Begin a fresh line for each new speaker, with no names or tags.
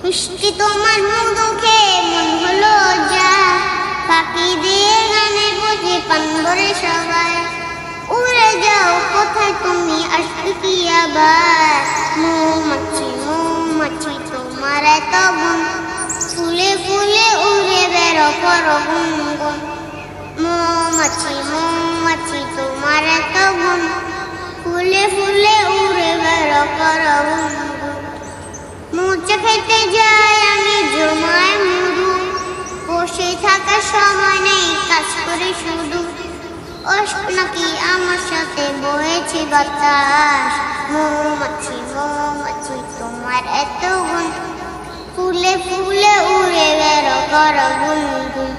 মিষ্টি তোমার মধু খেয়ে মন হলো যা, ফাঁকি দিয়ে গানের বুঝে পান ভরে সবাই। উড়ে যাও কোথায় তুমি, আসবে কি আবার? মৌমাছি মৌমাছি তোমার এত গুণ, ফুলে ফুলে উড়ে বেরো করো গুনগুন। মৌমাছি মৌমাছি তোমার এত গুণ, ফুলে ফুলে উড়ে বেরো করো গুনগুন। মুচে খেতে যাই আমি জমায় মধু, বসে থাকার সময় নেই কাজ করে শুধু। অষ্ট নাকি আমার সাথে বয়েছে বাতাস, মৌমাছি মৌমাছি তোমার এত গুণ, ফুলে ফুলে উড়ে বেরো করো গুনগুন।